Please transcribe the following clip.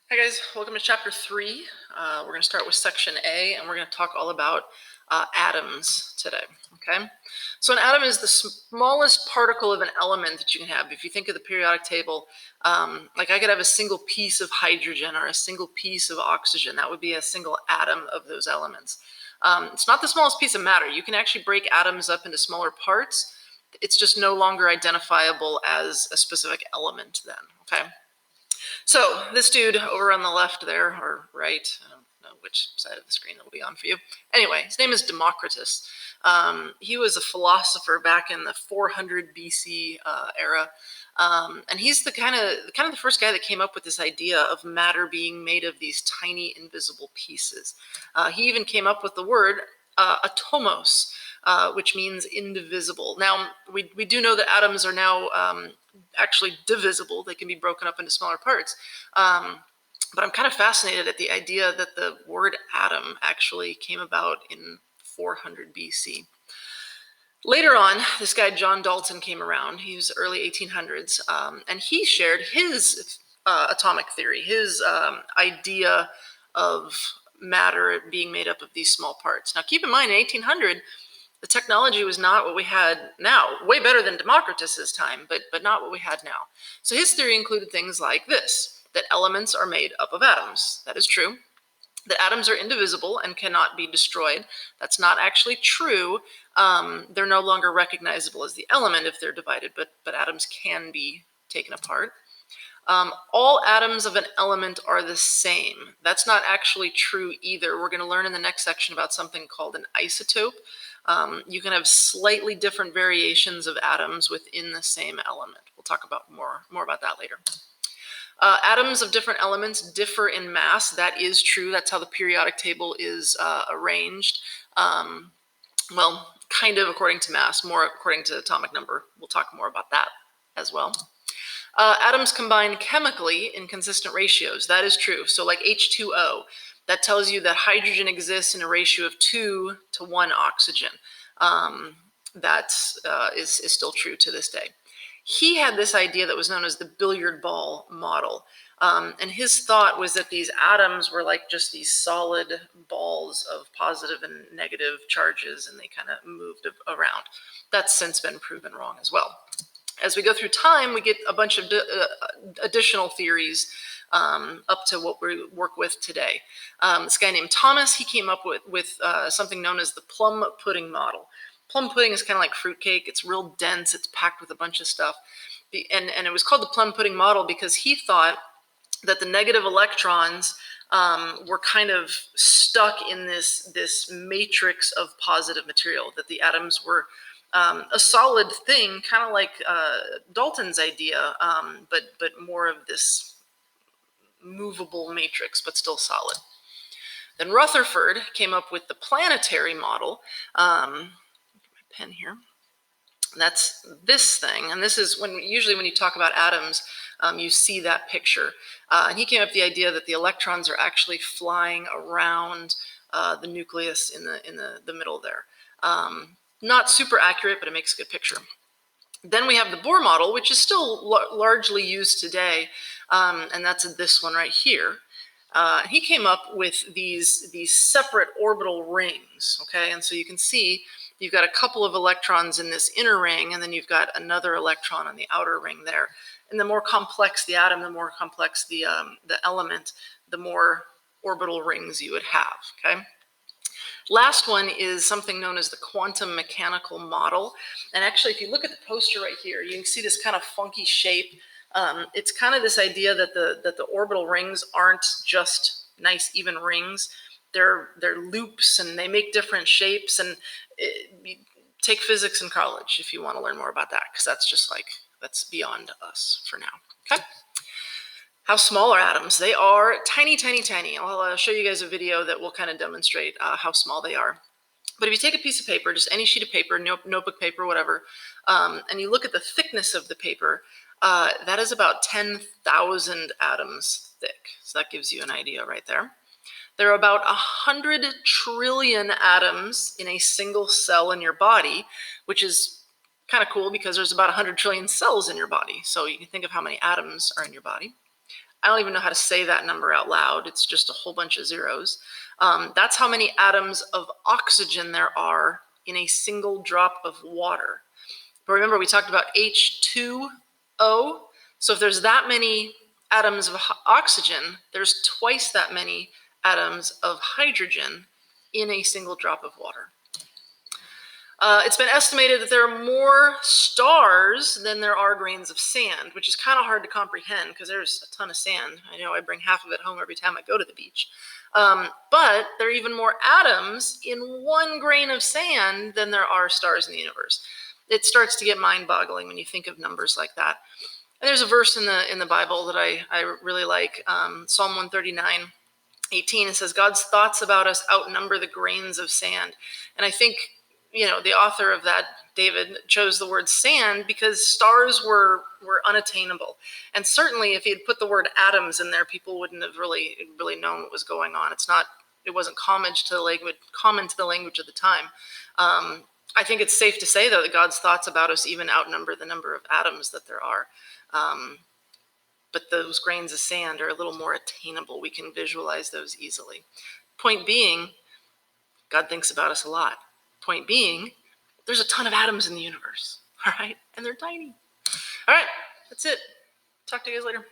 Hi guys, welcome to chapter 3. We're going to start with section A, and we're going to talk all about atoms today, okay? So an atom is the smallest particle of an element that you can have. If you think of the periodic table, like I could have a single piece of hydrogen or a single piece of oxygen. That would be a single atom of those elements. It's not the smallest piece of matter. You can actually break atoms up into smaller parts. It's just no longer identifiable as a specific element then, okay? So this dude over on the left there, or right, I don't know which side of the screen it'll be on for you. Anyway, his name is Democritus. He was a philosopher back in the 400 BC era, and he's the kind of the first guy that came up with this idea of matter being made of these tiny invisible pieces. He even came up with the word atomos, which means indivisible. Now, we do know that atoms are now actually divisible. They can be broken up into smaller parts. But I'm kind of fascinated at the idea that the word atom actually came about in 400 BC. Later on, this guy John Dalton came around. He was early 1800s, and he shared his atomic theory, his idea of matter being made up of these small parts. Now, keep in mind, in 1800, the technology was not what we had now. Way better than Democritus's time, but not what we had now. So his theory included things like this: that elements are made up of atoms. That is true. That atoms are indivisible and cannot be destroyed. That's not actually true. They're no longer recognizable as the element if they're divided, but atoms can be taken apart. All atoms of an element are the same. That's not actually true either. We're going to learn in the next section about something called an isotope. You can have slightly different variations of atoms within the same element. We'll talk about more about that later. Atoms of different elements differ in mass. That is true. That's how the periodic table is arranged. Well, kind of according to mass, more according to atomic number. We'll talk more about that as well. Atoms combine chemically in consistent ratios. That is true. So like H2O, that tells you that hydrogen exists in a ratio of 2 to 1 oxygen. That is still true to this day. He had this idea that was known as the billiard ball model. And his thought was that these atoms were like just these solid balls of positive and negative charges, and they kind of moved around. That's since been proven wrong as well. As we go through time, we get a bunch of additional theories up to what we work with today. This guy named Thomas, he came up with something known as the plum pudding model. Plum pudding is kind of like fruitcake. It's real dense. It's packed with a bunch of stuff. And it was called the plum pudding model because he thought that the negative electrons were kind of stuck in this matrix of positive material, that the atoms were a solid thing, kind of like Dalton's idea, but more of this movable matrix, but still solid. Then Rutherford came up with the planetary model. My pen here. That's this thing, and this is usually when you talk about atoms, you see that picture. And he came up with the idea that the electrons are actually flying around the nucleus in the middle there. Not super accurate, but it makes a good picture. Then we have the Bohr model, which is still largely used today, and that's this one right here. He came up with these separate orbital rings, okay? And so you can see you've got a couple of electrons in this inner ring, and then you've got another electron on the outer ring there. And the more complex the atom, the more complex the element, the more orbital rings you would have, okay? Last one is something known as the quantum mechanical model. And actually, if you look at the poster right here, you can see this kind of funky shape. It's kind of this idea that the orbital rings aren't just nice even rings. They're loops, and they make different shapes. And take physics in college if you want to learn more about that, because that's beyond us for now. Okay. How small are atoms? They are tiny, tiny, tiny. I'll show you guys a video that will kind of demonstrate how small they are. But if you take a piece of paper, just any sheet of paper, notebook paper, whatever, and you look at the thickness of the paper, that is about 10,000 atoms thick. So that gives you an idea right there. There are about 100 trillion atoms in a single cell in your body, which is kind of cool because there's about 100 trillion cells in your body. So you can think of how many atoms are in your body. I don't even know how to say that number out loud. It's just a whole bunch of zeros. That's how many atoms of oxygen there are in a single drop of water. But remember, we talked about H2O. So if there's that many atoms of oxygen, there's twice that many atoms of hydrogen in a single drop of water. It's been estimated that there are more stars than there are grains of sand, which is kind of hard to comprehend because there's a ton of sand. I know I bring half of it home every time I go to the beach. But there are even more atoms in 1 grain of sand than there are stars in the universe. It starts to get mind-boggling when you think of numbers like that. And there's a verse in the Bible that I really like, Psalm 139:18. It says, God's thoughts about us outnumber the grains of sand. And I think, the author of that, David, chose the word sand because stars were unattainable. And certainly if he had put the word atoms in there, people wouldn't have really known what was going on. It wasn't common to the language of the time. I think it's safe to say, though, that God's thoughts about us even outnumber the number of atoms that there are. But those grains of sand are a little more attainable. We can visualize those easily. Point being, God thinks about us a lot. Point being, there's a ton of atoms in the universe, all right? And they're tiny. All right, that's it. Talk to you guys later.